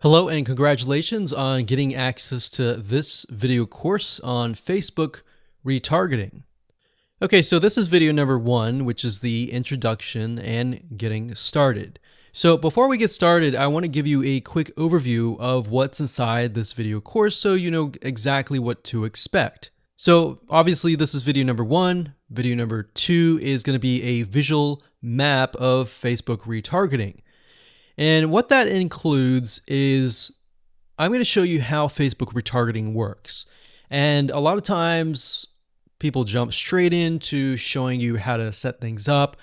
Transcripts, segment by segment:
Hello and congratulations on getting access to this video course on Facebook retargeting. Okay, so this is video number 1, which is the introduction and getting started. So before we get started, I want to give you a quick overview of what's inside this video course so you know exactly what to expect. So obviously this is video number 1. Video number 2 is going to be a visual map of Facebook retargeting. And what that includes is I'm going to show you how Facebook retargeting works. And a lot of times people jump straight into showing you how to set things up.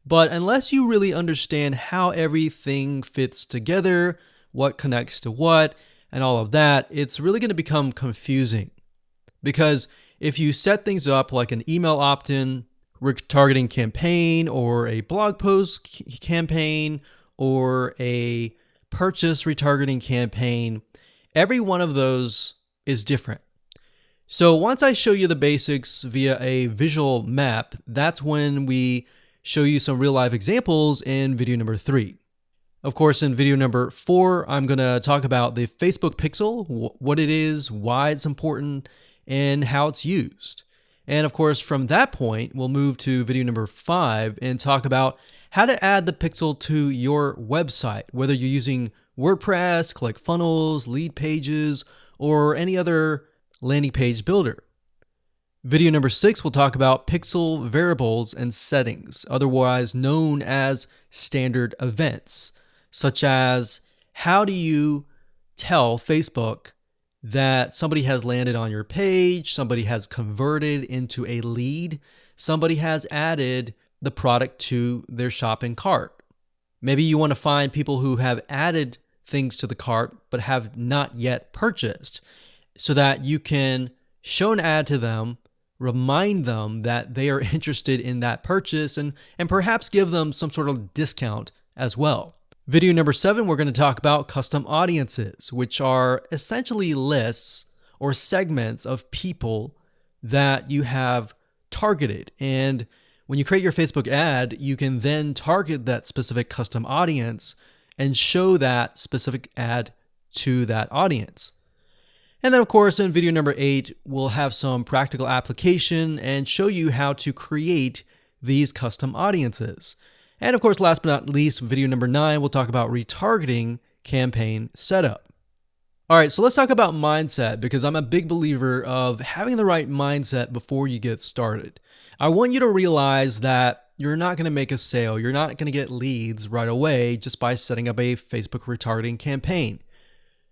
But unless you really understand how everything fits together, what connects to what, and all of that, it's really going to become confusing. Because if you set things up like an email opt-in retargeting campaign or a blog post campaign, or a purchase retargeting campaign, every one of those is different. So once I show you the basics via a visual map, that's when we show you some real life examples in video number 3. Of course, in video number 4, I'm going to talk about the Facebook pixel, what it is, why it's important, and how it's used. And of course, from that point, we'll move to video number 5 and talk about how to add the pixel to your website, whether you're using WordPress, ClickFunnels, Lead Pages, or any other landing page builder. Video number 6 will talk about pixel variables and settings, otherwise known as standard events, such as how do you tell Facebook that somebody has landed on your page, somebody has converted into a lead, somebody has added the product to their shopping cart. Maybe you want to find people who have added things to the cart but have not yet purchased so that you can show an ad to them, remind them that they are interested in that purchase, and perhaps give them some sort of discount as well. Video number 7, we're going to talk about custom audiences, which are essentially lists or segments of people that you have targeted. And when you create your Facebook ad, you can then target that specific custom audience and show that specific ad to that audience. And then of course, in video number 8, we'll have some practical application and show you how to create these custom audiences. And of course, last but not least, video number 9, we'll talk about retargeting campaign setup. All right, so let's talk about mindset, because I'm a big believer of having the right mindset before you get started. I want you to realize that you're not going to make a sale. You're not going to get leads right away just by setting up a Facebook retargeting campaign.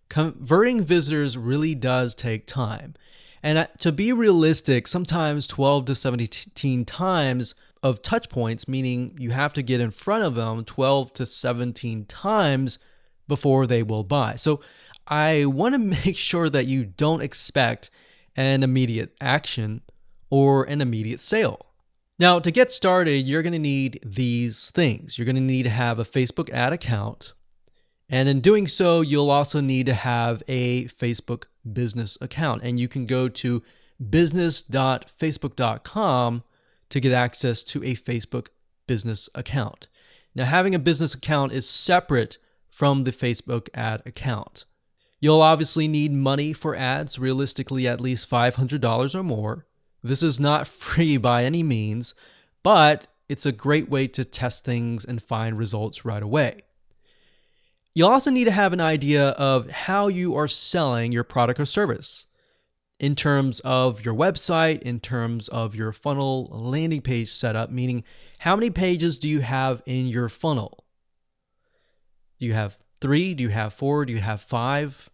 Converting visitors really does take time. And to be realistic, sometimes 12 to 17 times of touch points, meaning you have to get in front of them 12 to 17 times before they will buy. So I want to make sure that you don't expect an immediate action or an immediate sale. Now, to get started, you're going to need these things. You're going to need to have a Facebook ad account. And in doing so, you'll also need to have a Facebook business account. And you can go to business.facebook.com to get access to a Facebook business account. Now, having a business account is separate from the Facebook ad account. You'll obviously need money for ads, realistically at least $500 or more. This is not free by any means, but it's a great way to test things and find results right away. You'll also need to have an idea of how you are selling your product or service in terms of your website, in terms of your funnel landing page setup, meaning how many pages do you have in your funnel? Do you have 3? Do you have 4? Do you have 5?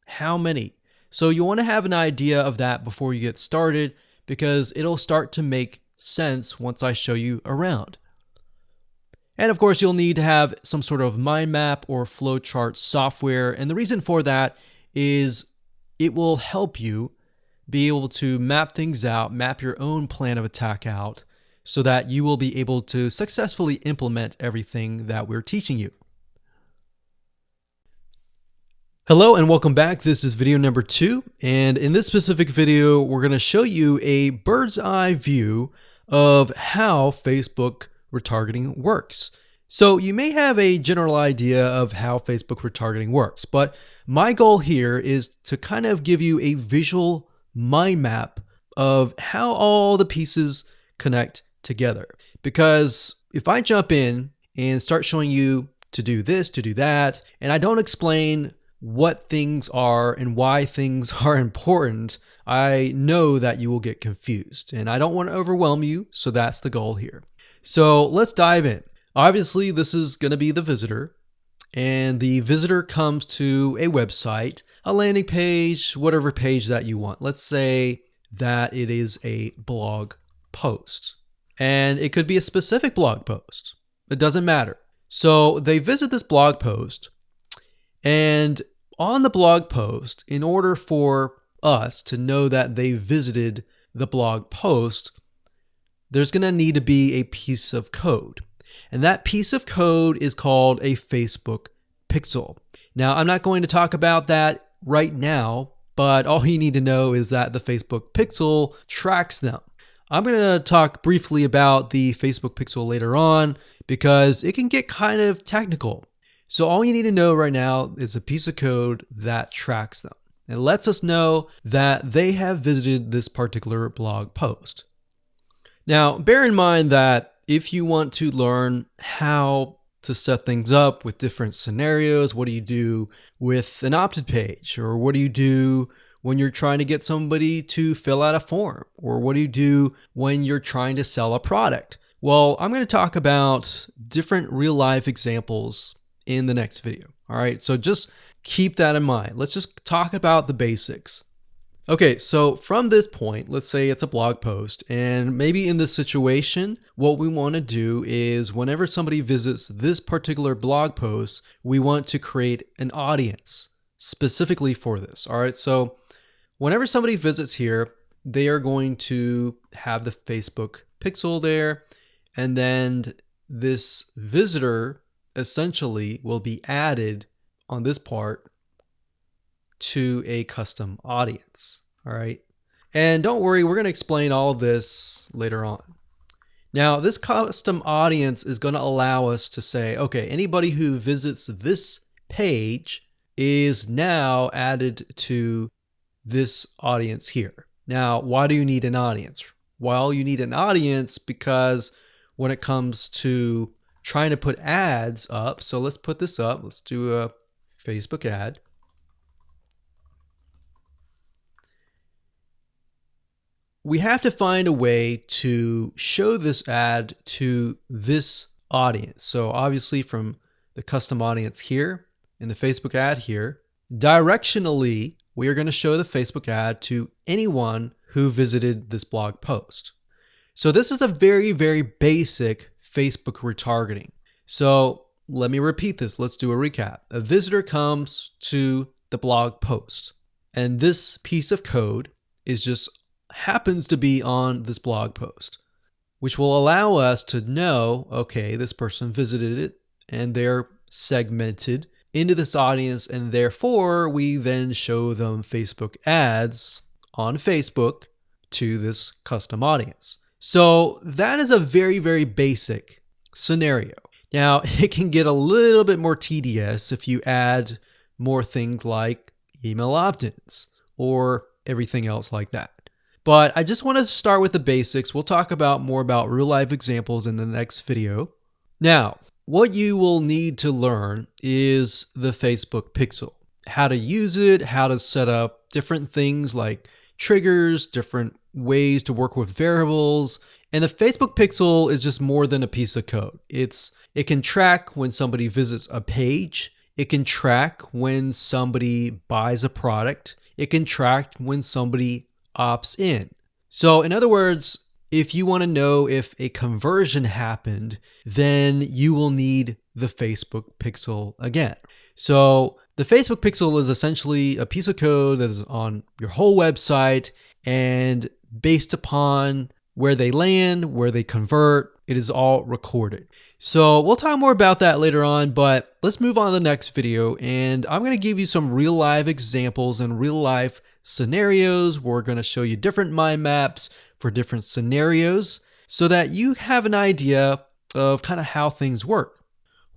How many? So you want to have an idea of that before you get started, because it'll start to make sense once I show you around. And of course, you'll need to have some sort of mind map or flowchart software. And the reason for that is it will help you be able to map things out, map your own plan of attack out, so that you will be able to successfully implement everything that we're teaching you. Hello and welcome back. This is video number 2. And in this specific video, we're going to show you a bird's eye view of how Facebook retargeting works. So you may have a general idea of how Facebook retargeting works, but my goal here is to kind of give you a visual mind map of how all the pieces connect together. Because if I jump in and start showing you to do this, to do that, and I don't explain what things are and why things are important, I know that you will get confused, and I don't want to overwhelm you, so that's the goal here. So let's dive in. Obviously, this is going to be the visitor, and the visitor comes to a website, a landing page, whatever page that you want. Let's say that it is a blog post, and it could be a specific blog post. It doesn't matter. So they visit this blog post, and on the blog post, in order for us to know that they visited the blog post, there's going to need to be a piece of code. And that piece of code is called a Facebook pixel. Now, I'm not going to talk about that right now, but all you need to know is that the Facebook pixel tracks them. I'm going to talk briefly about the Facebook pixel later on because it can get kind of technical. So all you need to know right now is a piece of code that tracks them. It lets us know that they have visited this particular blog post. Now, bear in mind that if you want to learn how to set things up with different scenarios, what do you do with an opt-in page? Or what do you do when you're trying to get somebody to fill out a form? Or what do you do when you're trying to sell a product? Well, I'm going to talk about different real-life examples in the next video. All right, so just keep that in mind. Let's just talk about the basics. Okay, so from this point, let's say it's a blog post, and maybe in this situation, what we want to do is whenever somebody visits this particular blog post, we want to create an audience specifically for this. All right, so whenever somebody visits here, they are going to have the Facebook pixel there, and then this visitor essentially will be added on this part to a custom audience. All right. And don't worry, we're going to explain all this later on. Now, this custom audience is going to allow us to say, okay, anybody who visits this page is now added to this audience here. Now, why do you need an audience? Well, you need an audience because when it comes to trying to put ads up, so let's put this up. Let's do a Facebook ad. We have to find a way to show this ad to this audience. So obviously from the custom audience here in the Facebook ad here, directionally, we are going to show the Facebook ad to anyone who visited this blog post. So this is a very, very basic Facebook retargeting. So let me repeat this. Let's do a recap. A visitor comes to the blog post, and this piece of code is just happens to be on this blog post, which will allow us to know, okay, this person visited it and they're segmented into this audience, and therefore we then show them Facebook ads on Facebook to this custom audience. So that is a very, very basic scenario. Now, it can get a little bit more tedious if you add more things like email opt-ins or everything else like that. But I just want to start with the basics. We'll talk about more about real life examples in the next video. Now, what you will need to learn is the Facebook pixel, how to use it, how to set up different things like triggers, different ways to work with variables. And the Facebook pixel is just more than a piece of code. It can track when somebody visits a page. It can track when somebody buys a product. It can track when somebody opts in. So in other words, if you want to know if a conversion happened, then you will need the Facebook pixel again. So the Facebook pixel is essentially a piece of code that is on your whole website, and based upon where they land, where they convert, it is all recorded. So we'll talk more about that later on, but let's move on to the next video, and I'm going to give you some real life examples and real life scenarios. We're going to show you different mind maps for different scenarios so that you have an idea of kind of how things work.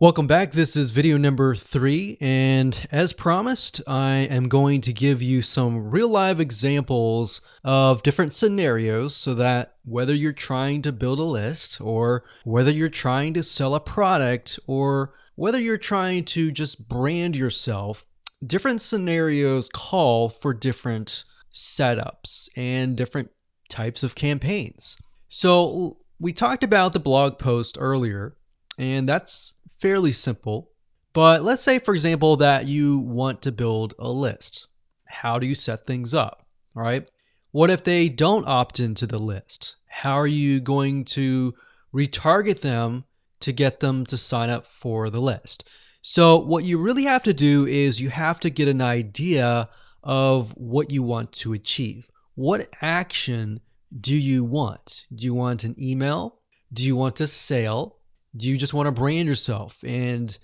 Welcome back. This is video number 3, and as promised, I am going to give you some real live examples of different scenarios so that whether you're trying to build a list, or whether you're trying to sell a product, or whether you're trying to just brand yourself, different scenarios call for different setups and different types of campaigns. So we talked about the blog post earlier, and that's fairly simple. But let's say, for example, that you want to build a list. How do you set things up? All right. What if they don't opt into the list? How are you going to retarget them to get them to sign up for the list? So what you really have to do is you have to get an idea of what you want to achieve. What action do you want? Do you want an email? Do you want a sale? Do you just want to brand yourself and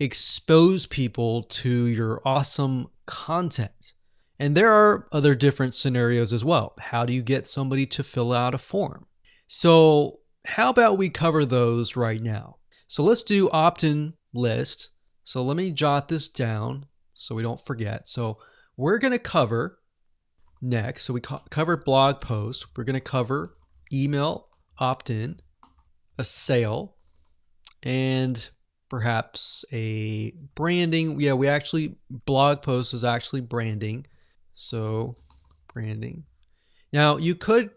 expose people to your awesome content? And there are other different scenarios as well. How do you get somebody to fill out a form? So how about we cover those right now? So let's do opt-in list. So let me jot this down so we don't forget. So we're going to cover next. So we covered blog post. We're going to cover email opt-in, a sale, and perhaps a branding. Yeah, we actually, blog post is actually branding. So branding. Now you could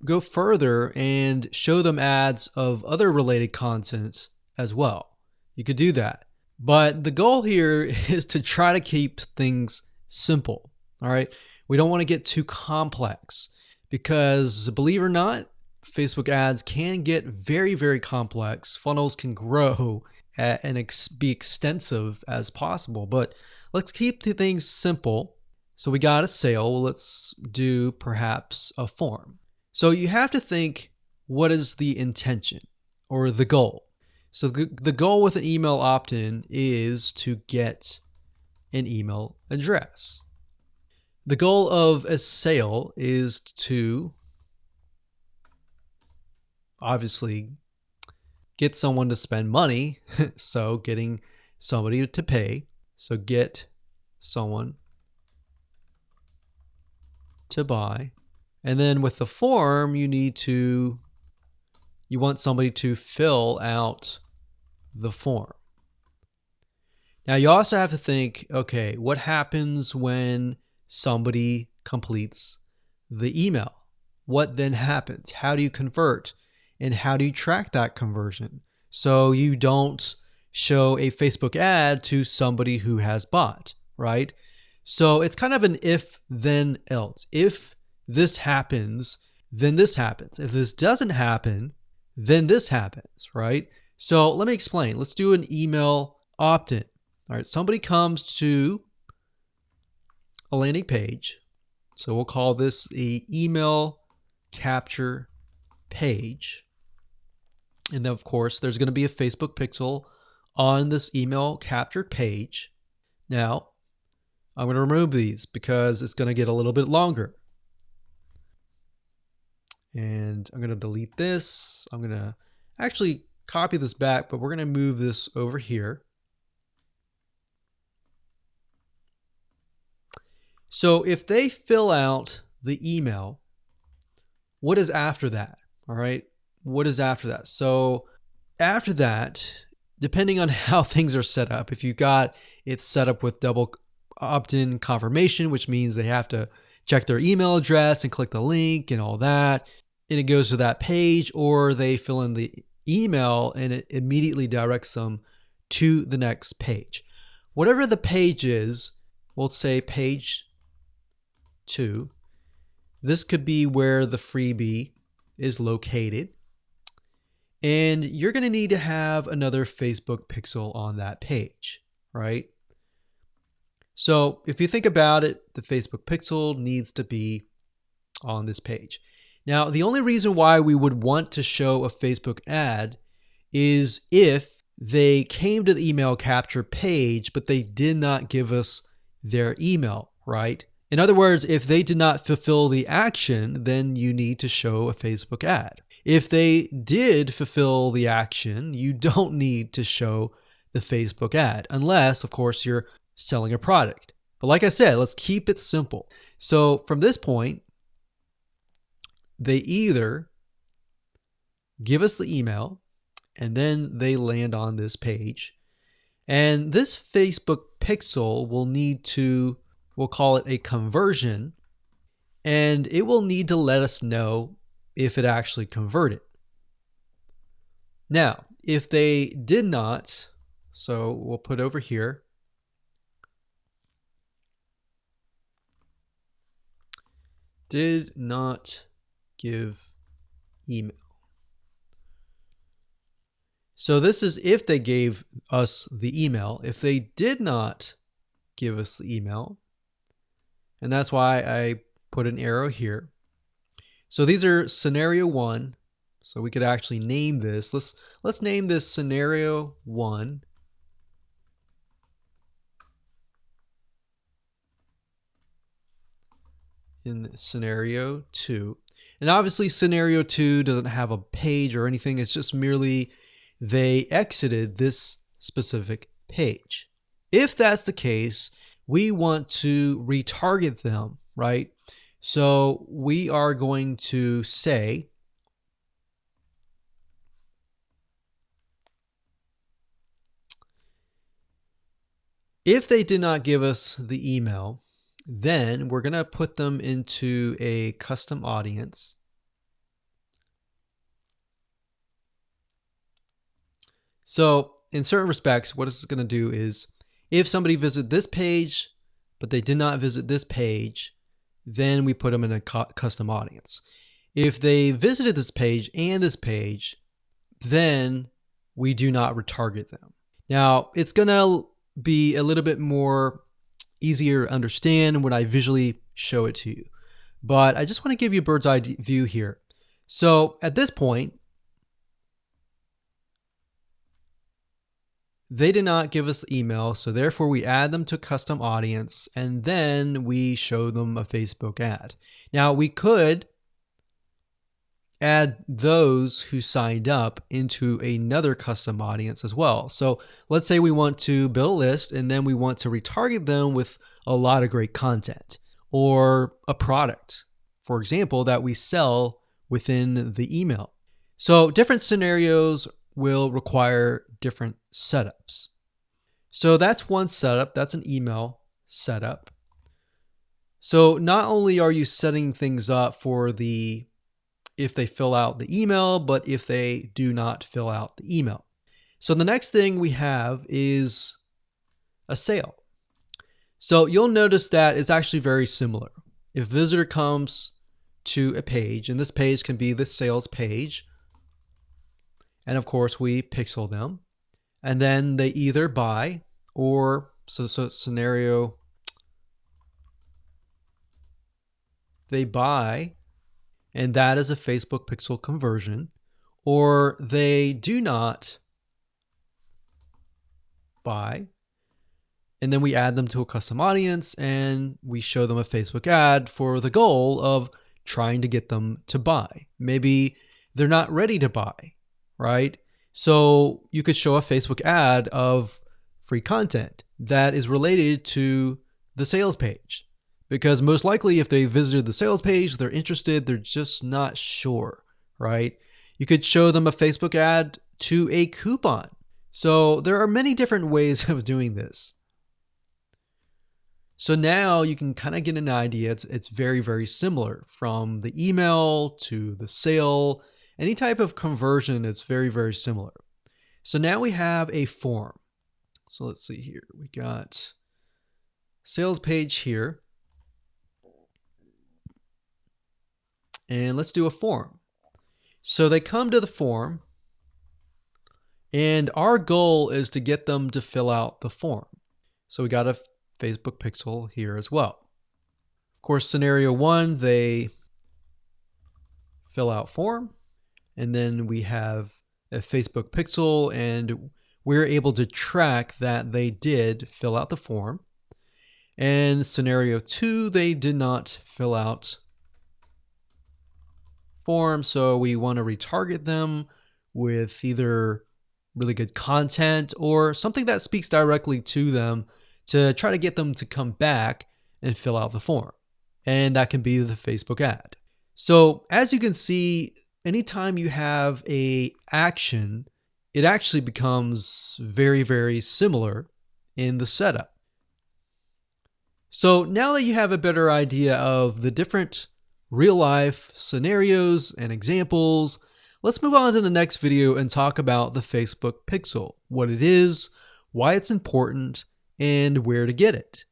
go further and show them ads of other related content as well. You could do that. But the goal here is to try to keep things simple. All right. We don't want to get too complex because, believe it or not, Facebook ads can get very, very complex. Funnels can grow and be extensive as possible, but let's keep the things simple. So we got a sale. Well, let's do perhaps a form. So you have to think, what is the intention or the goal? So the goal with an email opt-in is to get an email address. The goal of a sale is to obviously get someone to spend money. So getting somebody to pay. So get someone to buy. And then with the form, you want somebody to fill out the form. Now you also have to think, okay, what happens when somebody completes the email? What then happens? How do you convert? And how do you track that conversion so you don't show a Facebook ad to somebody who has bought, right? So it's kind of an if, then, else. If this happens, then this happens. If this doesn't happen, then this happens, right? So let me explain. Let's do an email opt-in. All right, somebody comes to a landing page. So we'll call this the email capture page. And then, of course, there's going to be a Facebook pixel on this email captured page. Now, I'm going to remove these because it's going to get a little bit longer. And I'm going to delete this. I'm going to actually copy this back, but we're going to move this over here. So if they fill out the email, what is after that? All right. What is after that? So after that, depending on how things are set up, if you got it set up with double opt-in confirmation, which means they have to check their email address and click the link and all that, and it goes to that page, or they fill in the email and it immediately directs them to the next page. Whatever the page is, we'll say page 2. This could be where the freebie is located. And you're going to need to have another Facebook pixel on that page, right? So if you think about it, the Facebook pixel needs to be on this page. Now, the only reason why we would want to show a Facebook ad is if they came to the email capture page, but they did not give us their email, right? In other words, if they did not fulfill the action, then you need to show a Facebook ad. If they did fulfill the action, you don't need to show the Facebook ad, unless, of course, you're selling a product. But like I said, let's keep it simple. So from this point, they either give us the email and then they land on this page. And this Facebook pixel will need to, we'll call it a conversion, and it will need to let us know if it actually converted. Now, if they did not, so we'll put over here, did not give email. So this is if they gave us the email. If they did not give us the email, and that's why I put an arrow here. So these are scenario 1. So we could actually name this. Let's name this scenario 1. In scenario 2. And obviously scenario 2 doesn't have a page or anything. It's just merely they exited this specific page. If that's the case, we want to retarget them, right? So we are going to say if they did not give us the email, then we're going to put them into a custom audience. So in certain respects, what it's going to do is if somebody visited this page, but they did not visit this page, then we put them in a custom audience. If they visited this page and this page, then we do not retarget them. Now, it's going to be a little bit more easier to understand when I visually show it to you. But I just want to give you a bird's eye view here. So at this point, they did not give us email, so therefore we add them to custom audience, and then we show them a Facebook ad. Now we could add those who signed up into another custom audience as well. So let's say we want to build a list and then we want to retarget them with a lot of great content or a product, for example, that we sell within the email. So different scenarios will require different setups. So that's one setup. That's an email setup. So not only are you setting things up for the if they fill out the email, but if they do not fill out the email. So the next thing we have is a sale. So you'll notice that it's actually very similar. If a visitor comes to a page, and this page can be the sales page, and of course we pixel them, and then they either buy or, so scenario, they buy, and that is a Facebook pixel conversion, or they do not buy, and then we add them to a custom audience and we show them a Facebook ad for the goal of trying to get them to buy. Maybe they're not ready to buy, right? So you could show a Facebook ad of free content that is related to the sales page. Because most likely if they visited the sales page, they're interested, they're just not sure, right? You could show them a Facebook ad to a coupon. So there are many different ways of doing this. So now you can kind of get an idea. It's very, very similar from the email to the sale. Any type of conversion, it's very, very similar. So now we have a form. So let's see here. We got sales page here. And let's do a form. So they come to the form, and our goal is to get them to fill out the form. So we got a Facebook pixel here as well. Of course, scenario 1, they fill out form, and then we have a Facebook pixel, and we're able to track that they did fill out the form. And scenario 2, they did not fill out form, so we want to retarget them with either really good content or something that speaks directly to them to try to get them to come back and fill out the form. And that can be the Facebook ad. So as you can see, anytime you have a action, it actually becomes very, very similar in the setup. So now that you have a better idea of the different real life scenarios and examples, let's move on to the next video and talk about the Facebook Pixel, what it is, why it's important, and where to get it.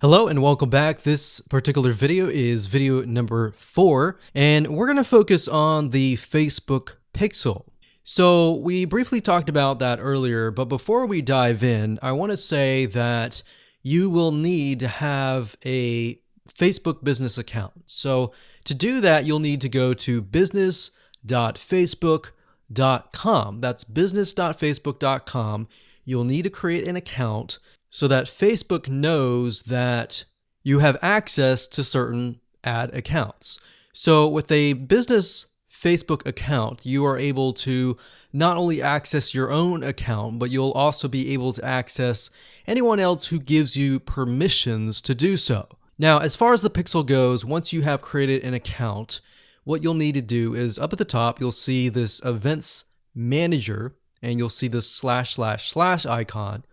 Hello and welcome back. This particular video is video number 4, and we're going to focus on the Facebook Pixel. So we briefly talked about that earlier, but before we dive in, I want to say that you will need to have a Facebook business account. So to do that, you'll need to go to business.facebook.com. That's business.facebook.com. You'll need to create an account so that Facebook knows that you have access to certain ad accounts. So with a business Facebook account, you are able to not only access your own account, but you'll also be able to access anyone else who gives you permissions to do so. Now, as far as the Pixel goes, once you have created an account, what you'll need to do is up at the top, you'll see this Events Manager, and you'll see this / icon.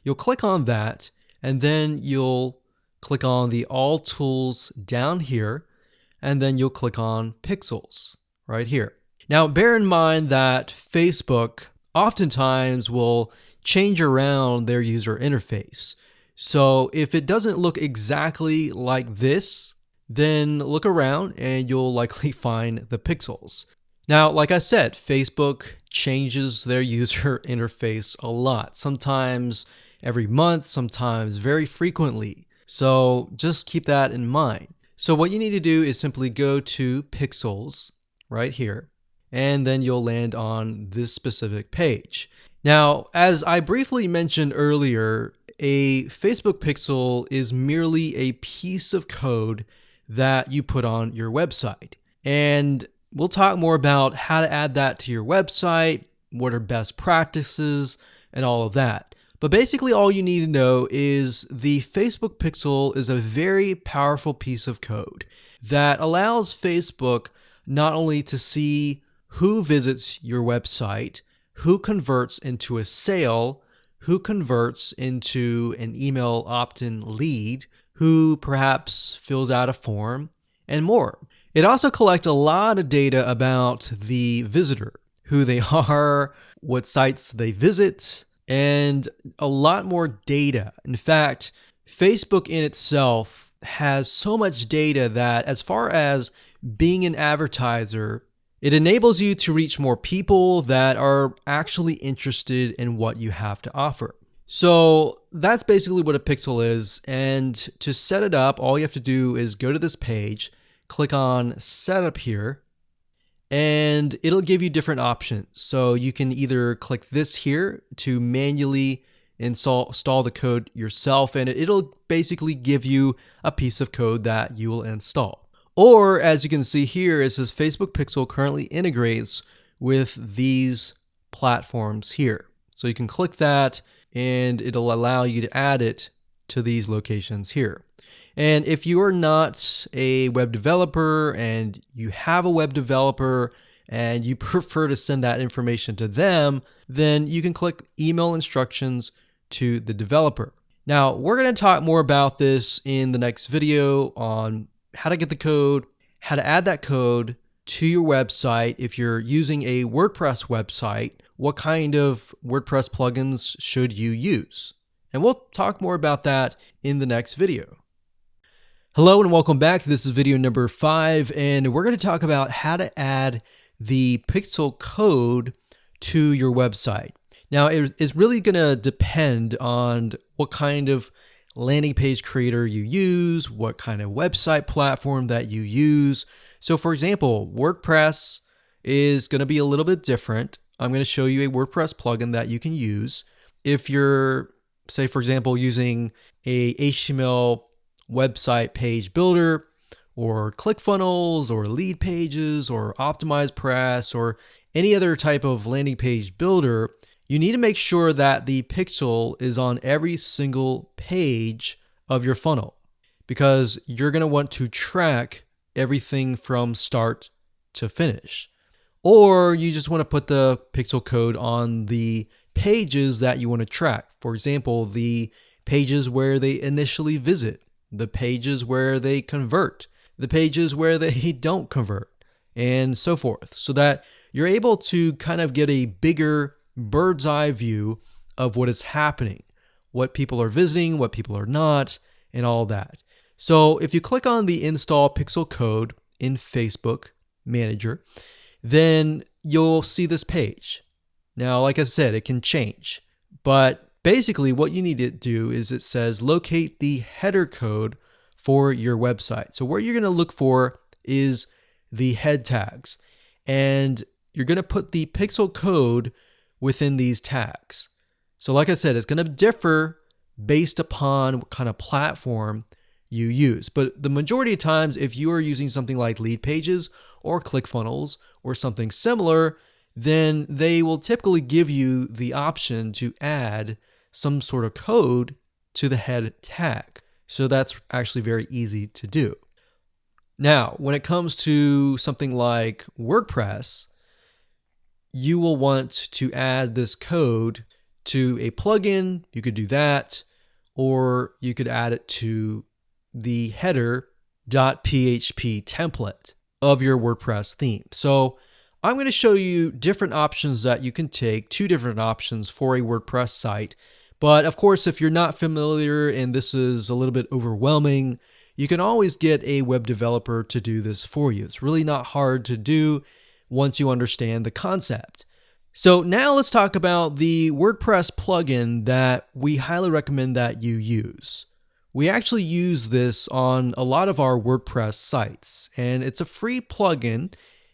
You'll click on that, and then you'll click on the All Tools down here, and then you'll click on Pixels right here. Now, bear in mind that Facebook oftentimes will change around their user interface. So if it doesn't look exactly like this, then look around and you'll likely find the pixels. Now, like I said, Facebook changes their user interface a lot, sometimes every month, sometimes very frequently. So just keep that in mind. So what you need to do is simply go to Pixels right here, and then you'll land on this specific page. Now, as I briefly mentioned earlier, a Facebook pixel is merely a piece of code that you put on your website. And we'll talk more about how to add that to your website, what are best practices, and all of that. But basically all you need to know is the Facebook pixel is a very powerful piece of code that allows Facebook not only to see who visits your website, who converts into a sale, who converts into an email opt-in lead, who perhaps fills out a form, and more. It also collects a lot of data about the visitor, who they are, what sites they visit, and a lot more data. In fact, Facebook in itself has so much data that as far as being an advertiser, it enables you to reach more people that are actually interested in what you have to offer. So that's basically what a pixel is. And to set it up, all you have to do is go to this page, click on Setup here, and it'll give you different options. So you can either click this here to manually install the code yourself, and it'll basically give you a piece of code that you will install. Or as you can see here, it says Facebook Pixel currently integrates with these platforms here. So you can click that and it'll allow you to add it to these locations here. And if you are not a web developer and you have a web developer and you prefer to send that information to them, then you can click email instructions to the developer. Now, we're going to talk more about this in the next video on how to get the code, how to add that code to your website. If you're using a WordPress website, what kind of WordPress plugins should you use? And we'll talk more about that in the next video. Hello and welcome back. This is video number 5, and we're going to talk about how to add the pixel code to your website. Now, it's really going to depend on what kind of landing page creator you use, what kind of website platform that you use. So for example, WordPress is going to be a little bit different. I'm going to show you a WordPress plugin that you can use. If you're, say for example, using a HTML website page builder or ClickFunnels or Lead Pages or OptimizePress or any other type of landing page builder, you need to make sure that the pixel is on every single page of your funnel, because you're going to want to track everything from start to finish. Or you just want to put the pixel code on the pages that you want to track. For example, the pages where they initially visit, the pages where they convert, the pages where they don't convert, and so forth, so that you're able to kind of get a bigger bird's eye view of what is happening, what people are visiting, what people are not, and all that. So if you click on the install pixel code in Facebook Manager, then you'll see this page. Now, like I said, it can change, but basically what you need to do is it says locate the header code for your website. So what you're going to look for is the head tags, and you're going to put the pixel code within these tags. So like I said, it's going to differ based upon what kind of platform you use. But the majority of times, if you are using something like Lead Pages or ClickFunnels or something similar, then they will typically give you the option to add some sort of code to the head tag. So that's actually very easy to do. Now, when it comes to something like WordPress, you will want to add this code to a plugin. You could do that, or you could add it to the header.php template of your WordPress theme. So I'm going to show you different options that you can take, 2 different options for a WordPress site. But of course, if you're not familiar and this is a little bit overwhelming, you can always get a web developer to do this for you. It's really not hard to do once you understand the concept. So now let's talk about the WordPress plugin that we highly recommend that you use. We actually use this on a lot of our WordPress sites, and it's a free plugin.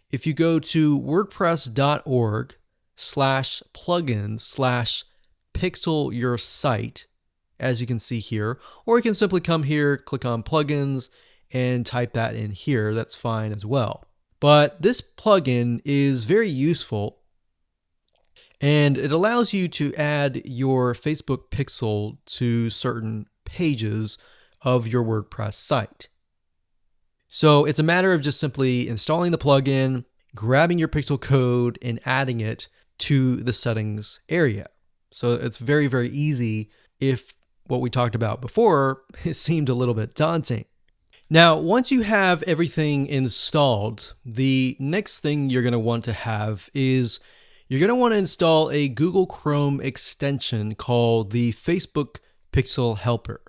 If you go to wordpress.org/plugins/pixel your site, as you can see here, or you can simply come here, click on plugins, and type that in here. That's fine as well. But this plugin is very useful, and it allows you to add your Facebook pixel to certain pages of your WordPress site. So it's a matter of just simply installing the plugin, grabbing your pixel code, and adding it to the settings area. So it's very, very easy if what we talked about before it seemed a little bit daunting. Now, once you have everything installed, the next thing you're going to want to have is you're going to want to install a Google Chrome extension called the Facebook Pixel Helper.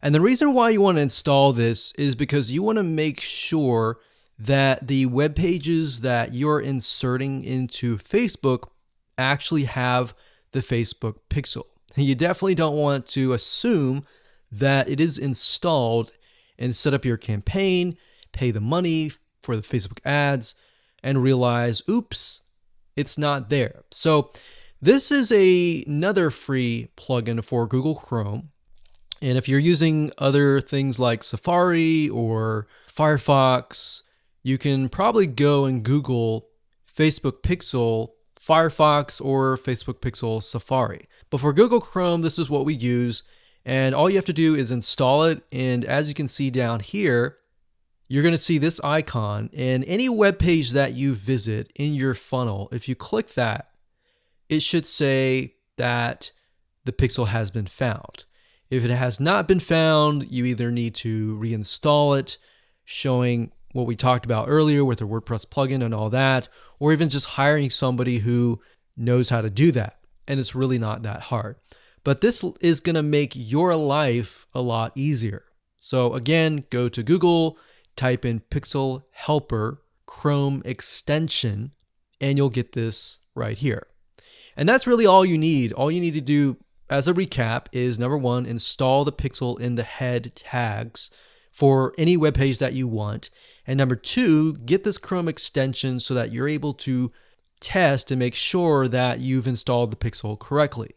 And the reason why you want to install this is because you want to make sure that the web pages that you're inserting into Facebook actually have the Facebook pixel. You definitely don't want to assume that it is installed and set up your campaign, pay the money for the Facebook ads, and realize, oops, it's not there. So this is another free plugin for Google Chrome. And if you're using other things like Safari or Firefox, you can probably go and Google Facebook Pixel Firefox or Facebook Pixel Safari. But for Google Chrome, this is what we use. And all you have to do is install it. And as you can see down here, you're going to see this icon. And any web page that you visit in your funnel, if you click that, it should say that the pixel has been found. If it has not been found, you either need to reinstall it, showing what we talked about earlier with the WordPress plugin and all that, or even just hiring somebody who knows how to do that. And it's really not that hard. But this is going to make your life a lot easier. So again, go to Google, type in Pixel Helper Chrome extension, and you'll get this right here. And that's really all you need. All you need to do as a recap is, number 1, install the pixel in the head tags for any web page that you want. And number 2, get this Chrome extension so that you're able to test and make sure that you've installed the pixel correctly.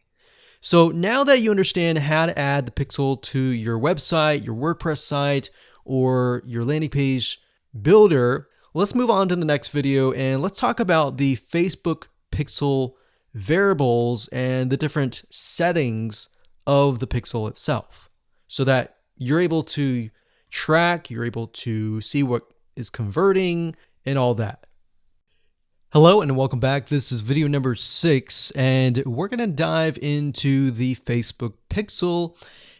So now that you understand how to add the pixel to your website, your WordPress site, or your landing page builder, Let's move on to the next video and let's talk about the Facebook pixel variables and the different settings of the pixel itself so that you're able to track, you're able to see what is converting and all that. Hello and welcome back. This is video number 6 and we're going to dive into the Facebook pixel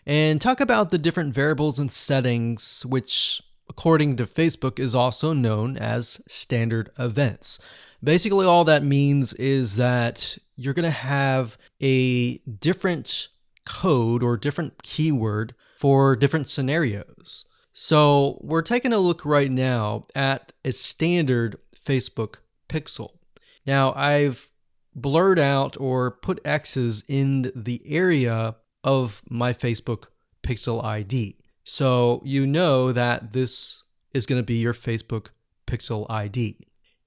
and talk about the different variables and settings, which according to Facebook is also known as standard events. Basically, all that means is that you're going to have a different code or different keyword for different scenarios. So we're taking a look right now at a standard Facebook pixel. Now I've blurred out or put X's in the area of my Facebook pixel ID. So you know that this is going to be your Facebook pixel ID.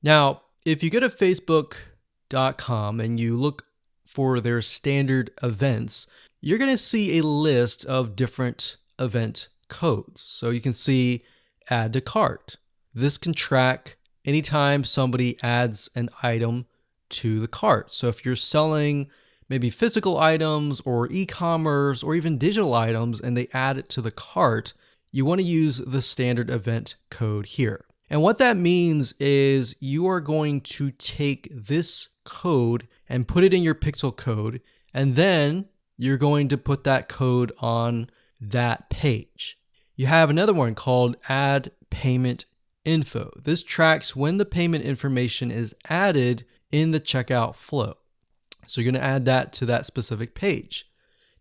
Now, if you go to facebook.com and you look for their standard events, you're going to see a list of different event codes. So you can see add to cart. This can track anytime somebody adds an item to the cart. So if you're selling maybe physical items or e-commerce or even digital items and they add it to the cart, you want to use the standard event code here. And what that means is you are going to take this code and put it in your pixel code, and then you're going to put that code on that page. You have another one called add payment info. This tracks when the payment information is added in the checkout flow. So you're going to add that to that specific page.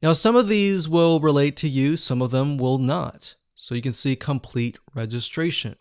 Now, some of these will relate to you, some of them will not. So you can see complete registration.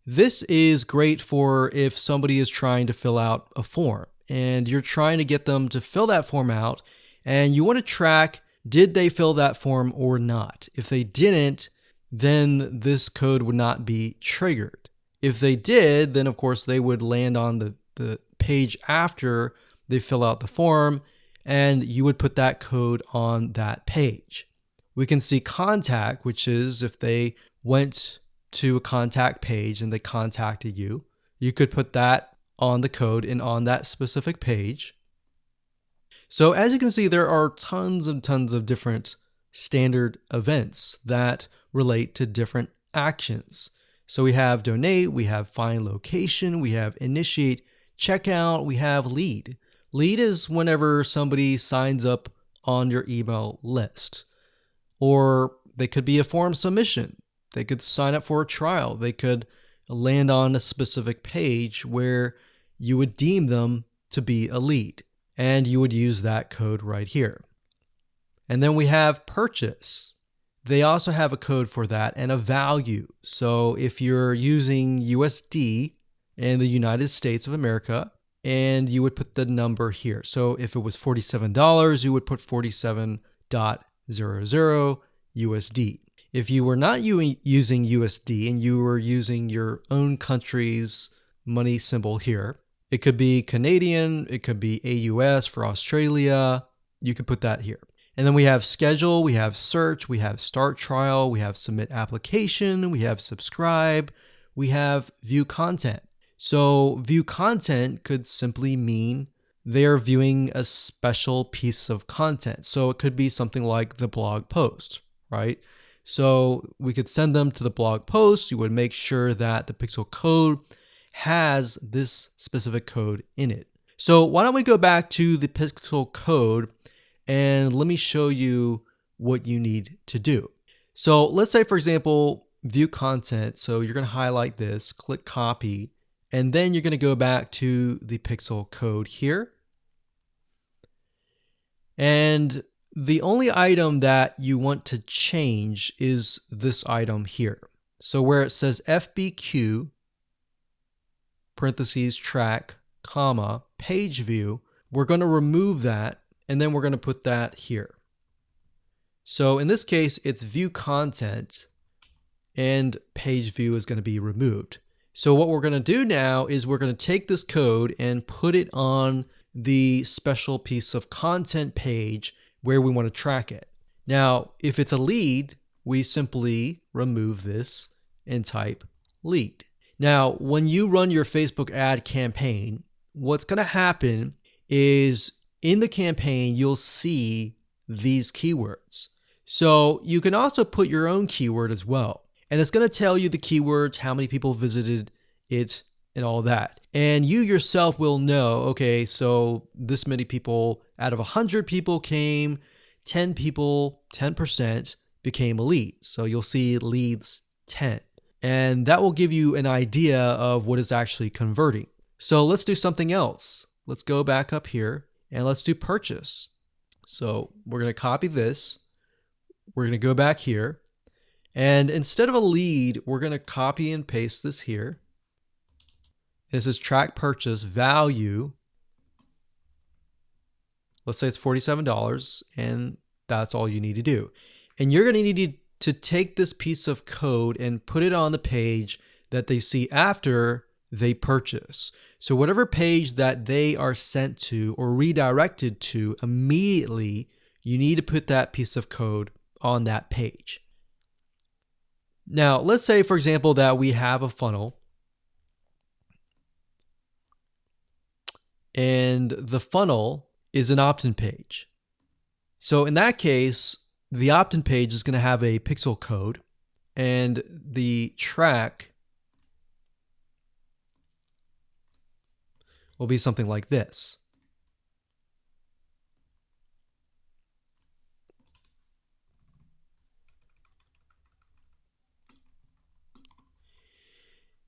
This is great for if somebody is trying to fill out a form and you're trying to get them to fill that form out and you want to track, did they fill that form or not? If they didn't, then this code would not be triggered. If they did, then of course they would land on the page after they fill out the form and you would put that code on that page. We can see contact, which is if they went to a contact page and they contacted you, you could put that on the code and on that specific page. So as you can see, there are tons and tons of different standard events that relate to different actions. So we have donate, we have find location, we have initiate checkout, we have lead. Lead is whenever somebody signs up on your email list. Or they could be a form submission. They could sign up for a trial. They could land on a specific page where you would deem them to be a lead. And you would use that code right here. And then we have purchase. They also have a code for that and a value. So if you're using USD in the United States of America, and you would put the number here. So if it was $47, you would put 47.00 USD. If you were not using USD and you were using your own country's money symbol here, it could be Canadian, it could be AUS for Australia, you could put that here. And then we have schedule, we have search, we have start trial, we have submit application, we have subscribe, we have view content. So view content could simply mean they're viewing a special piece of content. So it could be something like the blog post, right? So we could send them to the blog post. You would make sure that the pixel code has this specific code in it. So why don't we go back to the pixel code and let me show you what you need to do. So let's say, for example, view content. So you're going to highlight this, click copy, and then you're going to go back to the pixel code here. And the only item that you want to change is this item here. So where it says FBQ, parentheses, track, comma, page view, we're going to remove that and then we're going to put that here. So in this case, it's view content and page view is going to be removed. So what we're going to do now is we're going to take this code and put it on the special piece of content page where we want to track it. Now, if it's a lead, we simply remove this and type lead. Now, when you run your Facebook ad campaign, what's going to happen is in the campaign, you'll see these keywords. So you can also put your own keyword as well. And it's going to tell you the keywords, how many people visited it, and all that. And you yourself will know, okay, so this many people out of 100 people came, 10 people, 10% became a lead. So you'll see leads 10. And that will give you an idea of what is actually converting. So let's do something else. Let's go back up here and let's do purchase. So we're going to copy this. We're going to go back here. And instead of a lead, we're going to copy and paste this here. This is track purchase value. Let's say it's $47, and that's all you need to do. And you're going to need to take this piece of code and put it on the page that they see after they purchase. So whatever page that they are sent to or redirected to immediately, you need to put that piece of code on that page. Now, let's say, for example, that we have a funnel and the funnel is an opt-in page. So in that case, the opt-in page is going to have a pixel code, and the track will be something like this.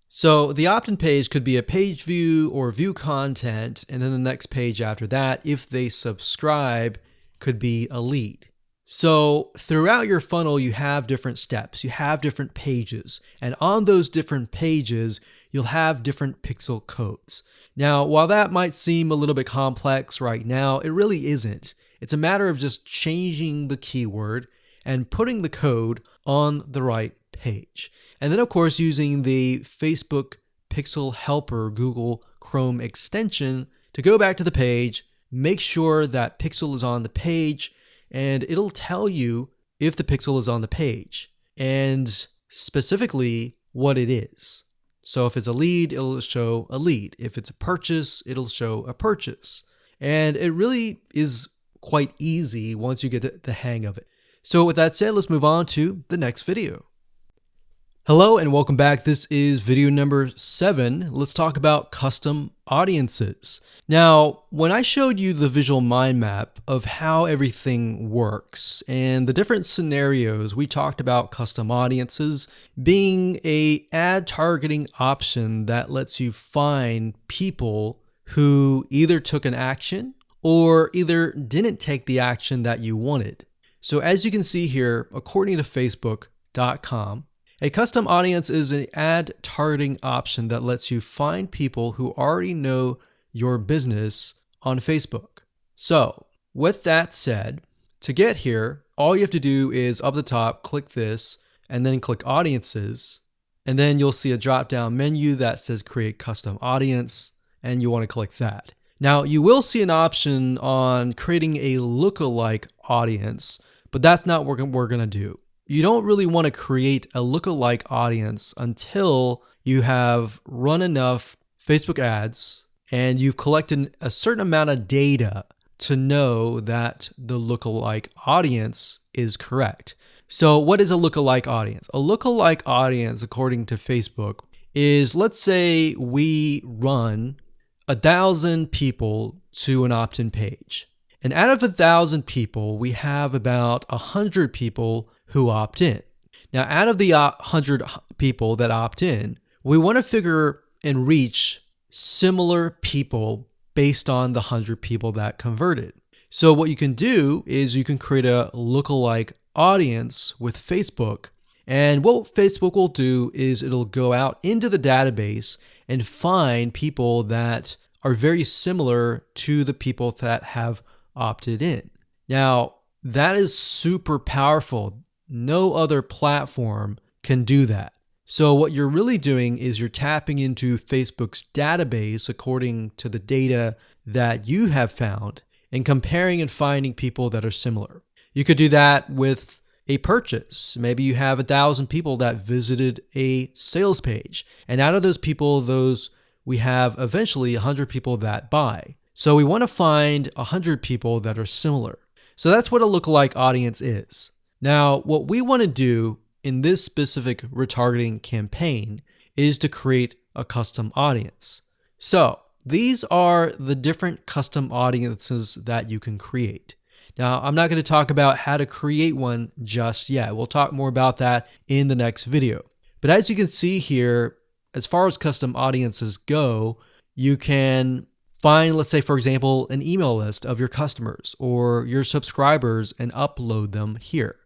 So the opt-in page could be a page view or view content, and then the next page after that, if they subscribe, could be a lead. So throughout your funnel, you have different steps, you have different pages, and on those different pages, you'll have different pixel codes. Now, while that might seem a little bit complex right now, it really isn't. It's a matter of just changing the keyword and putting the code on the right page. And then, of course, using the Facebook Pixel Helper Google Chrome extension to go back to the page, make sure that pixel is on the page, and it'll tell you if the pixel is on the page and specifically what it is. So if it's a lead, it'll show a lead. If it's a purchase, it'll show a purchase. And it really is quite easy once you get the hang of it. So with that said, let's move on to the next video. Hello and welcome back. This is video number 7. Let's talk about custom audiences. Now, when I showed you the visual mind map of how everything works and the different scenarios, we talked about custom audiences being an ad targeting option that lets you find people who either took an action or either didn't take the action that you wanted. So as you can see here, according to Facebook.com, a custom audience is an ad targeting option that lets you find people who already know your business on Facebook. So with that said, to get here, all you have to do is up the top, click this, and then click audiences. And then you'll see a drop-down menu that says create custom audience, and you want to click that. Now you will see an option on creating a lookalike audience, but that's not what we're going to do. You don't really want to create a lookalike audience until you have run enough Facebook ads and you've collected a certain amount of data to know that the lookalike audience is correct. So what is a lookalike audience? A lookalike audience, according to Facebook, is, let's say we run 1,000 people to an opt-in page. And out of 1,000 people, we have about 100 people who opt in. Now, out of the 100 people that opt in, we want to figure and reach similar people based on the 100 people that converted. So what you can do is you can create a lookalike audience with Facebook. And what Facebook will do is it'll go out into the database and find people that are very similar to the people that have opted in. Now, that is super powerful. No other platform can do that. So what you're really doing is you're tapping into Facebook's database according to the data that you have found and comparing and finding people that are similar. You could do that with a purchase. Maybe you have 1,000 people that visited a sales page. And out of those people, we have eventually 100 people that buy. So we want to find 100 people that are similar. So that's what a lookalike audience is. Now, what we want to do in this specific retargeting campaign is to create a custom audience. So these are the different custom audiences that you can create. Now, I'm not going to talk about how to create one just yet. We'll talk more about that in the next video. But as you can see here, as far as custom audiences go, you can find, let's say, for example, an email list of your customers or your subscribers and upload them here.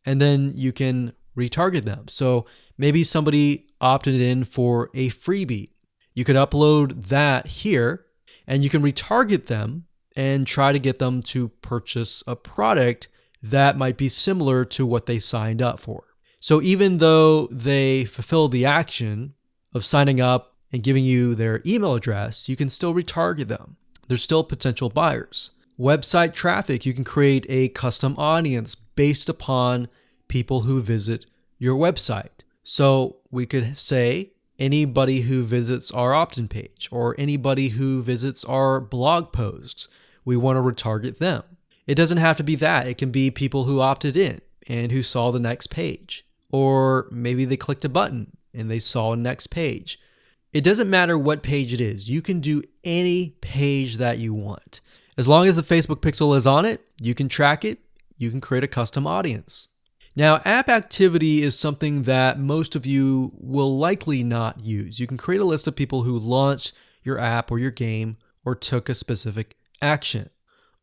And then you can retarget them. So maybe somebody opted in for a freebie. You could upload that here and you can retarget them and try to get them to purchase a product that might be similar to what they signed up for. So even though they fulfill the action of signing up and giving you their email address, you can still retarget them. They're still potential buyers. Website traffic, you can create a custom audience based upon people who visit your website. So we could say anybody who visits our opt-in page or anybody who visits our blog posts, we want to retarget them. It doesn't have to be that. It can be people who opted in and who saw the next page. Or maybe they clicked a button and they saw a next page. It doesn't matter what page it is. You can do any page that you want. As long as the Facebook pixel is on it, you can track it, you can create a custom audience. Now, app activity is something that most of you will likely not use. You can create a list of people who launched your app or your game or took a specific action.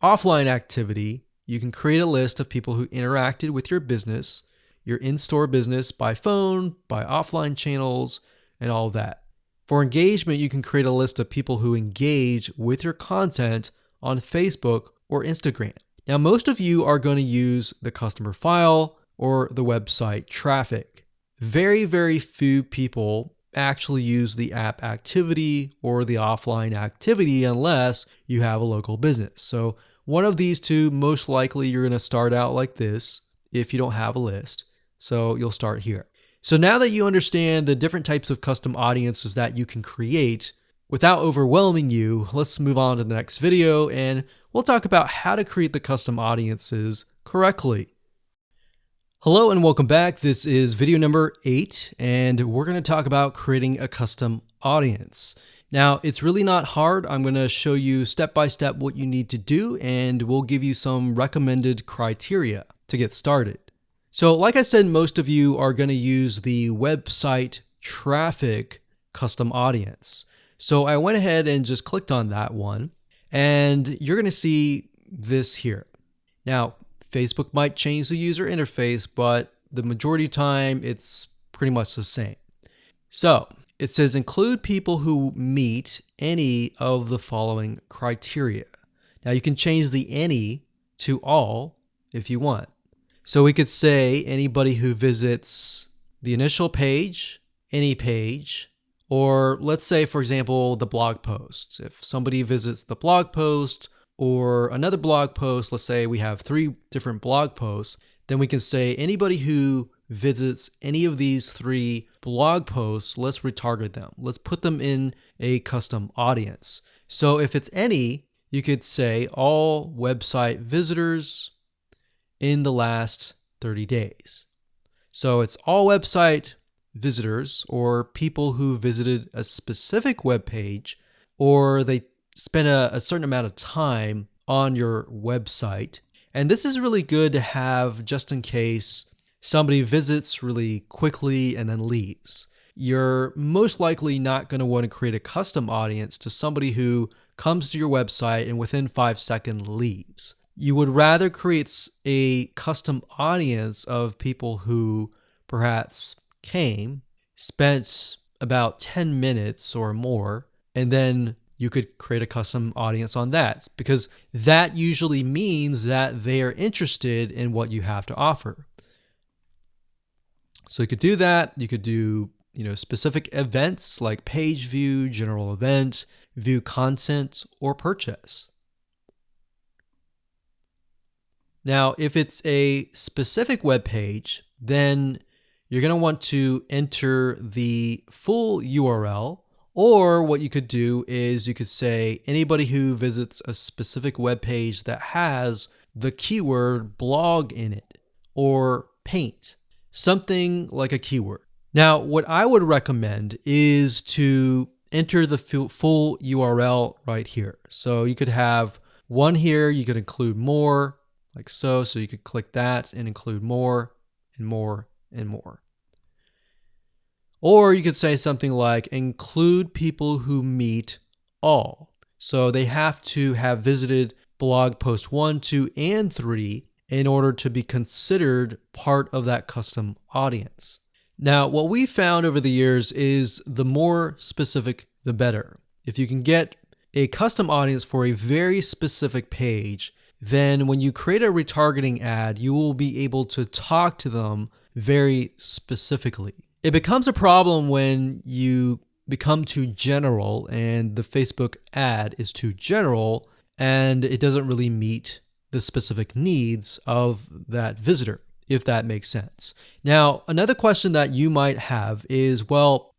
Offline activity, you can create a list of people who interacted with your business, your in-store business by phone, by offline channels, and all that. For engagement, you can create a list of people who engage with your content on Facebook or Instagram. Now, most of you are going to use the customer file or the website traffic. Very, very few people actually use the app activity or the offline activity unless you have a local business. So one of these two, most likely you're going to start out like this if you don't have a list. So you'll start here. So now that you understand the different types of custom audiences that you can create, without overwhelming you, let's move on to the next video and we'll talk about how to create the custom audiences correctly. Hello and welcome back. This is video number 8 and we're going to talk about creating a custom audience. Now, it's really not hard. I'm going to show you step by step what you need to do and we'll give you some recommended criteria to get started. So like I said, most of you are going to use the website traffic custom audience. So I went ahead and just clicked on that one and you're going to see this here. Now, Facebook might change the user interface, but the majority of the time it's pretty much the same. So it says include people who meet any of the following criteria. Now you can change the any to all if you want. So we could say anybody who visits the initial page, any page, or let's say, for example, the blog posts. If somebody visits the blog post or another blog post, let's say we have 3 different blog posts, then we can say anybody who visits any of these 3 blog posts, let's retarget them. Let's put them in a custom audience. So if it's any, you could say all website visitors in the last 30 days. So it's all website visitors or people who visited a specific web page or they spend a certain amount of time on your website. And this is really good to have just in case somebody visits really quickly and then leaves. You're most likely not going to want to create a custom audience to somebody who comes to your website and within 5 seconds leaves. You would rather create a custom audience of people who perhaps came, spent about 10 minutes or more, and then you could create a custom audience on that because that usually means that they are interested in what you have to offer. So you could do that. You could do, specific events like page view, general event, view content, or purchase. Now, if it's a specific web page, then you're going to want to enter the full URL, or what you could do is you could say anybody who visits a specific web page that has the keyword blog in it or paint, something like a keyword. Now, what I would recommend is to enter the full URL right here. So you could have one here, you could include more, like so. So you could click that and include more and more and more. Or you could say something like include people who meet all. So they have to have visited blog post 1, 2, and 3 in order to be considered part of that custom audience. Now, what we found over the years is the more specific, the better. If you can get a custom audience for a very specific page, then when you create a retargeting ad, you will be able to talk to them very specifically. It becomes a problem when you become too general and the Facebook ad is too general and it doesn't really meet the specific needs of that visitor, if that makes sense. Now, another question that you might have is, well,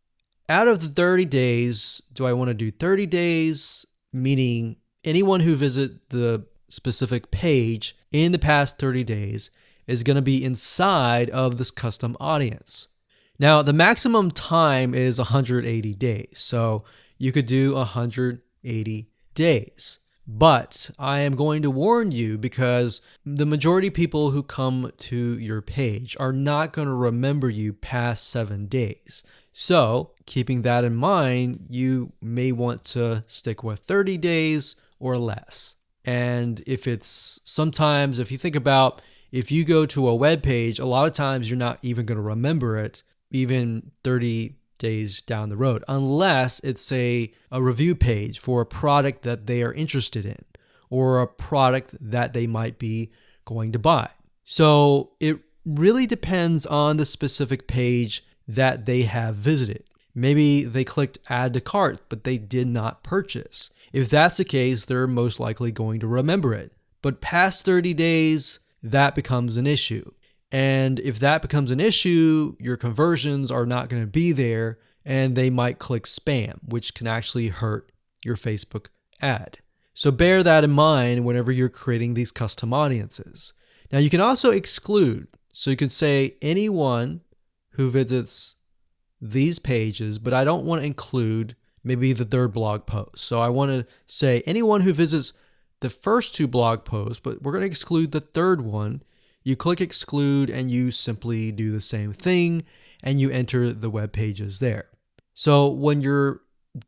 out of the 30 days, do I want to do 30 days, meaning anyone who visits the specific page in the past 30 days is going to be inside of this custom audience? Now, the maximum time is 180 days, so you could do 180 days. But I am going to warn you because the majority of people who come to your page are not going to remember you past 7 days. So, keeping that in mind, you may want to stick with 30 days or less. And if you think about if you go to a web page, a lot of times you're not even going to remember it even 30 days down the road, unless it's a review page for a product that they are interested in or a product that they might be going to buy. So it really depends on the specific page that they have visited. Maybe they clicked add to cart, but they did not purchase. If that's the case, they're most likely going to remember it. But past 30 days, that becomes an issue. And if that becomes an issue, your conversions are not going to be there and they might click spam, which can actually hurt your Facebook ad. So bear that in mind whenever you're creating these custom audiences. Now you can also exclude. So you can say anyone who visits these pages, but I don't want to include maybe the third blog post. So I want to say anyone who visits the first 2 blog posts, but we're going to exclude the third one. You click exclude and you simply do the same thing and you enter the web pages there. So when you're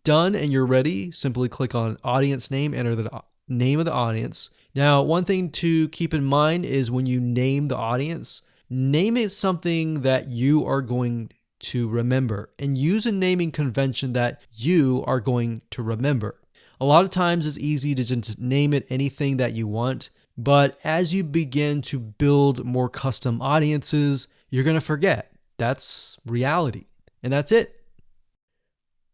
done and you're ready, simply click on audience name, enter the name of the audience. Now, one thing to keep in mind is when you name the audience, name it something that you are going to remember and use a naming convention that you are going to remember. A lot of times it's easy to just name it anything that you want. But as you begin to build more custom audiences, you're going to forget. That's reality. And that's it.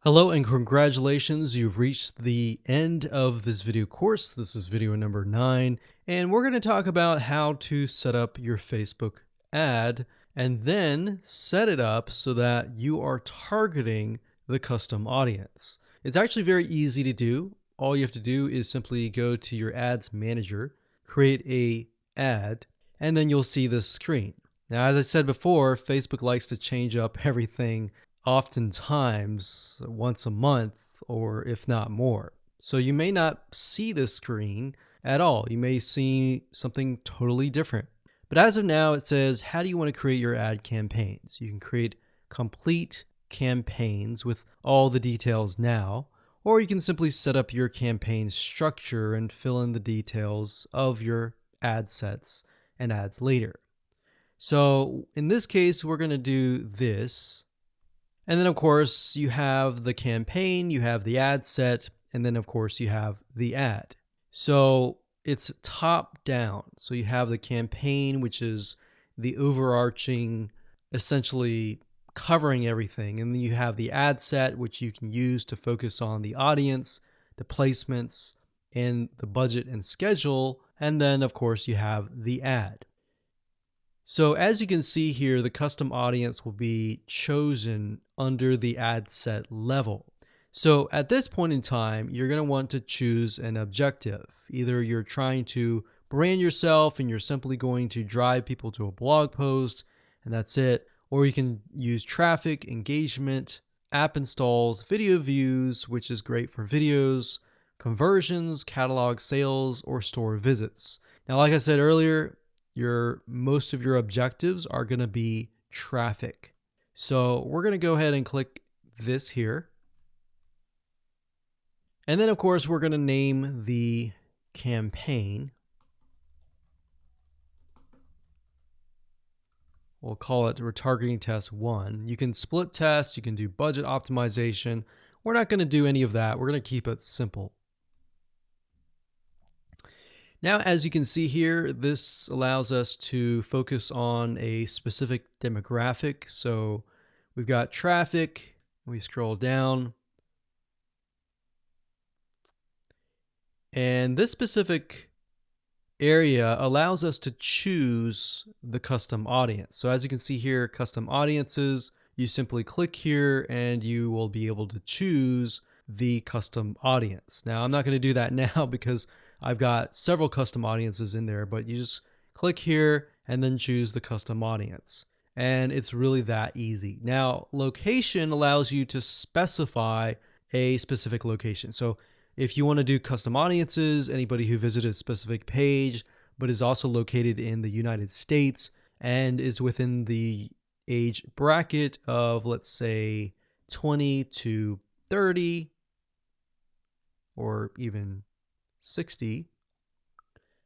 Hello and congratulations. You've reached the end of this video course. This is video number 9. And we're going to talk about how to set up your Facebook ad and then set it up so that you are targeting the custom audience. It's actually very easy to do. All you have to do is simply go to your ads manager, create a ad, and then you'll see this screen. Now, as I said before, Facebook likes to change up everything oftentimes once a month or if not more. So you may not see this screen at all. You may see something totally different. But as of now, it says, how do you want to create your ad campaigns? You can create complete campaigns with all the details now, or you can simply set up your campaign structure and fill in the details of your ad sets and ads later. So in this case, we're going to do this. And then of course you have the campaign, you have the ad set, and then of course you have the ad. So it's top down. So you have the campaign, which is the overarching, essentially covering everything. And then you have the ad set, which you can use to focus on the audience, the placements, and the budget and schedule, and then of course you have the ad. So as you can see here, the custom audience will be chosen under the ad set level. So at this point in time, you're going to want to choose an objective. Either you're trying to brand yourself and you're simply going to drive people to a blog post and that's it, or you can use traffic, engagement, app installs, video views, which is great for videos, conversions, catalog sales, or store visits. Now, like I said earlier, most of your objectives are going to be traffic. So we're going to go ahead and click this here. And then of course, we're going to name the campaign. We'll call it Retargeting Test 1. You can split test, you can do budget optimization. We're not going to do any of that. We're going to keep it simple. Now, as you can see here, this allows us to focus on a specific demographic. So we've got traffic, we scroll down, and this specific area allows us to choose the custom audience. So as you can see here, custom audiences, you simply click here and you will be able to choose the custom audience. Now, I'm not going to do that now because I've got several custom audiences in there, but you just click here and then choose the custom audience. And it's really that easy. Now, location allows you to specify a specific location. So if you want to do custom audiences, anybody who visited a specific page, but is also located in the United States and is within the age bracket of, let's say, 20 to 30, or even 60,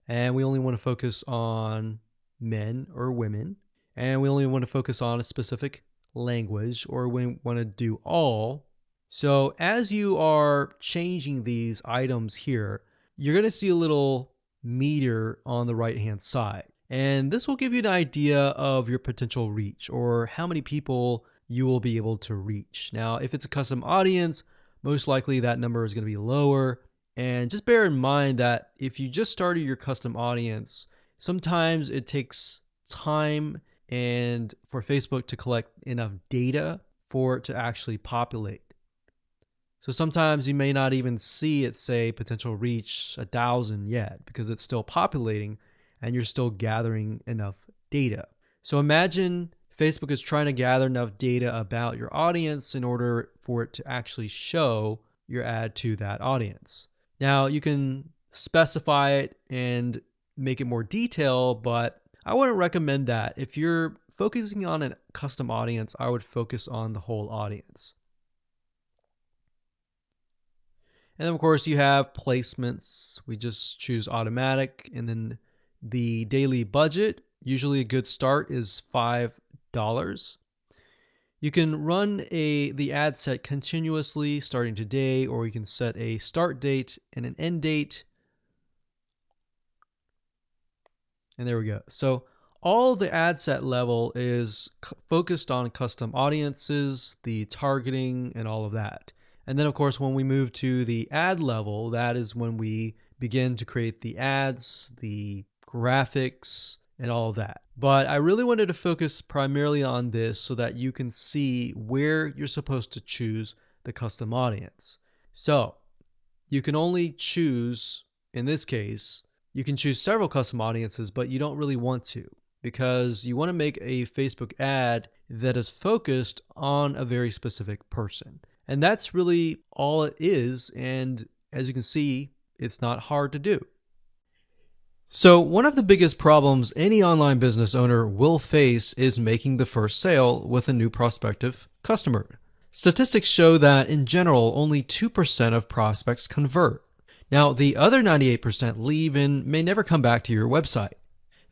and we only want to focus on men or women, and we only want to focus on a specific language, or we want to do all. So as you are changing these items here, you're going to see a little meter on the right hand side, and this will give you an idea of your potential reach or how many people you will be able to reach. Now, if it's a custom audience, most likely that number is going to be lower. And just bear in mind that if you just started your custom audience, sometimes it takes time and for Facebook to collect enough data for it to actually populate. So sometimes you may not even see it say potential reach 1,000 yet because it's still populating and you're still gathering enough data. So imagine Facebook is trying to gather enough data about your audience in order for it to actually show your ad to that audience. Now, you can specify it and make it more detailed, but I wouldn't recommend that. If you're focusing on a custom audience, I would focus on the whole audience. And then, of course, you have placements. We just choose automatic, and then the daily budget. Usually a good start is $5. You can run the ad set continuously starting today, or you can set a start date and an end date. And there we go. So all the ad set level is focused on custom audiences, the targeting, and all of that. And then, of course, when we move to the ad level, that is when we begin to create the ads, the graphics, and all of that. But I really wanted to focus primarily on this so that you can see where you're supposed to choose the custom audience. So you can only choose, in this case, you can choose several custom audiences, but you don't really want to because you want to make a Facebook ad that is focused on a very specific person. And that's really all it is. And as you can see, it's not hard to do. So one of the biggest problems any online business owner will face is making the first sale with a new prospective customer. Statistics show that in general, only 2% of prospects convert. Now, the other 98% leave and may never come back to your website.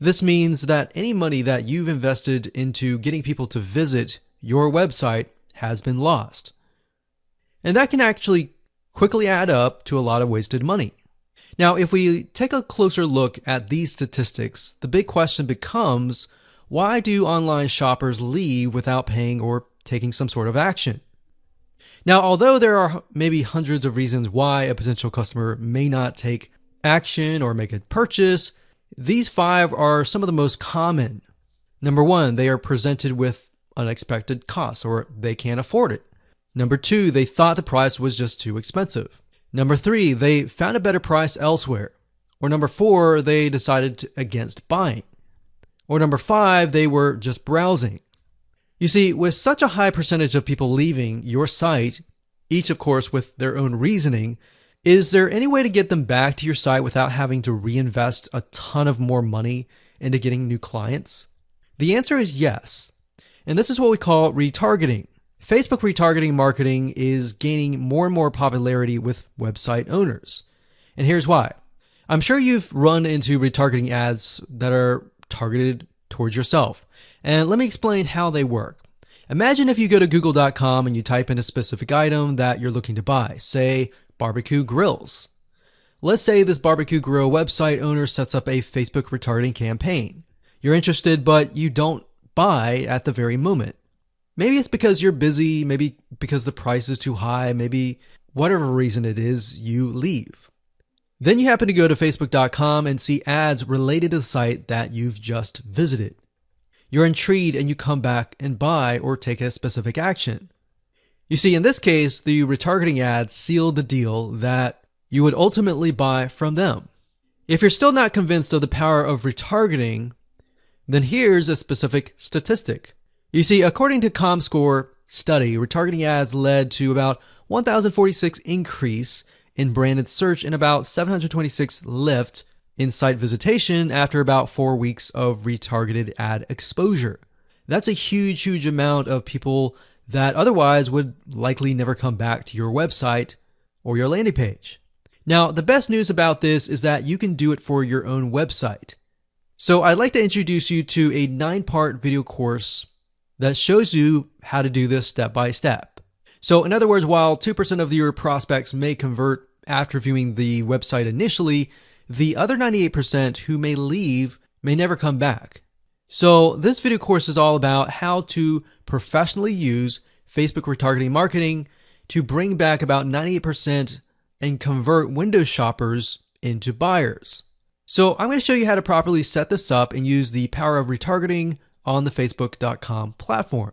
This means that any money that you've invested into getting people to visit your website has been lost. And that can actually quickly add up to a lot of wasted money. Now, if we take a closer look at these statistics, the big question becomes, why do online shoppers leave without paying or taking some sort of action? Now, although there are maybe hundreds of reasons why a potential customer may not take action or make a purchase, these 5 are some of the most common. Number 1, they are presented with unexpected costs or they can't afford it. Number 2, they thought the price was just too expensive. Number 3, they found a better price elsewhere. Or number 4, they decided against buying. Or number 5, they were just browsing. You see, with such a high percentage of people leaving your site, each of course with their own reasoning, is there any way to get them back to your site without having to reinvest a ton of more money into getting new clients? The answer is yes. And this is what we call retargeting. Facebook retargeting marketing is gaining more and more popularity with website owners. And here's why. I'm sure you've run into retargeting ads that are targeted towards yourself. And let me explain how they work. Imagine if you go to google.com and you type in a specific item that you're looking to buy, say barbecue grills. Let's say this barbecue grill website owner sets up a Facebook retargeting campaign. You're interested, but you don't buy at the very moment. Maybe it's because you're busy, maybe because the price is too high, maybe whatever reason it is, you leave. Then you happen to go to facebook.com and see ads related to the site that you've just visited. You're intrigued and you come back and buy or take a specific action. You see, in this case, the retargeting ads sealed the deal that you would ultimately buy from them. If you're still not convinced of the power of retargeting, then here's a specific statistic. You see, according to ComScore study, retargeting ads led to about 1,046 increase in branded search and about 726 lift in site visitation after about 4 weeks of retargeted ad exposure. That's a huge amount of people that otherwise would likely never come back to your website or your landing page. Now, the best news about this is that you can do it for your own website. So I'd like to introduce you to a 9-part video course that shows you how to do this step by step. So in other words, while 2% of your prospects may convert after viewing the website initially, the other 98% who may leave may never come back. So this video course is all about how to professionally use Facebook retargeting marketing to bring back about 98% and convert window shoppers into buyers. So I'm going to show you how to properly set this up and use the power of retargeting on the facebook.com platform.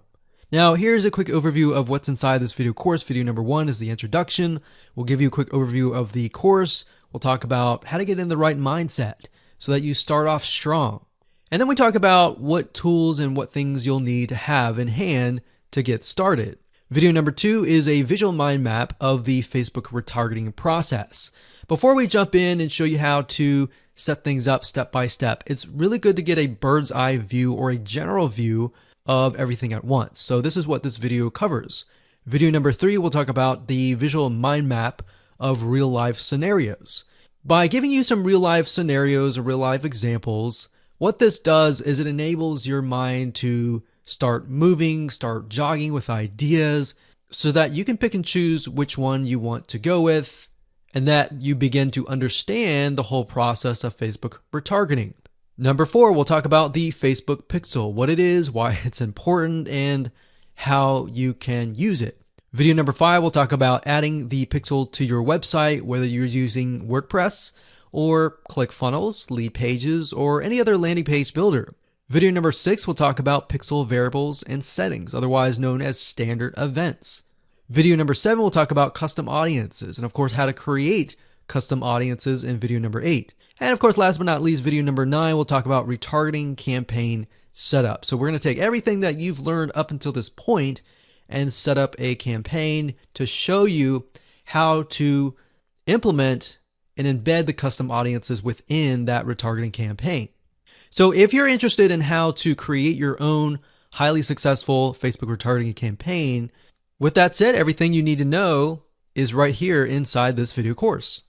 Now, here's a quick overview of what's inside this video course. Video number 1 is the introduction. We'll give you a quick overview of the course. We'll talk about how to get in the right mindset so that you start off strong. And then we talk about what tools and what things you'll need to have in hand to get started. Video number 2 is a visual mind map of the Facebook retargeting process. Before we jump in and show you how to set things up step by step, it's really good to get a bird's eye view or a general view of everything at once. So this is what this video covers. Video number 3 will talk about the visual mind map of real life scenarios. By giving you some real life scenarios or real life examples, what this does is it enables your mind to start moving, start jogging with ideas so that you can pick and choose which one you want to go with, and that you begin to understand the whole process of Facebook retargeting. Number 4, we'll talk about the Facebook pixel, what it is, why it's important, and how you can use it. Video number 5, we'll talk about adding the pixel to your website, whether you're using WordPress or ClickFunnels, Lead Pages, or any other landing page builder. Video number 6, we'll talk about pixel variables and settings, otherwise known as standard events. Video number 7, we'll talk about custom audiences, and of course how to create custom audiences in video number 8. And of course, last but not least, video number 9, we'll talk about retargeting campaign setup. So we're going to take everything that you've learned up until this point and set up a campaign to show you how to implement and embed the custom audiences within that retargeting campaign. So if you're interested in how to create your own highly successful Facebook retargeting campaign, with that said, everything you need to know is right here inside this video course.